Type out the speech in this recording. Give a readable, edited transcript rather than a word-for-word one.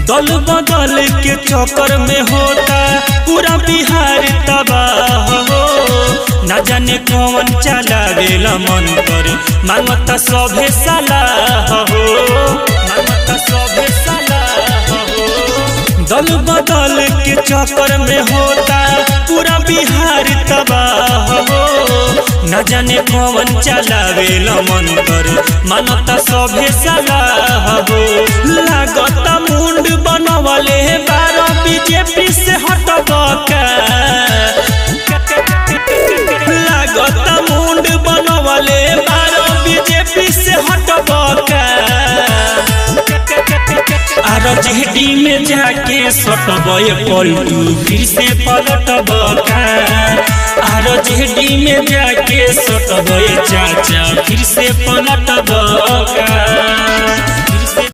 दल बदल के चक्कर में होता पूरा बिहार तबाह हो। न जाने कौन चलावेला मन कर मांगता सभे सलाह हो, मांगता सभे सलाह हो। दल बदल के चक्कर में होता पूरा बिहार तबाह हो। न जाने कौन चलावेला मन कर मानता सभे सलाह हो। लागता मुंड बनवले बारो बीजेपी से हटबका, लागता मुंड बनवले बारो बीजेपी से हटबका। आरजेडी में जाके सटबे पलटू फिर से पलटबका। आरजेडी में जाके सटबे चाचा फिर से पलटबका।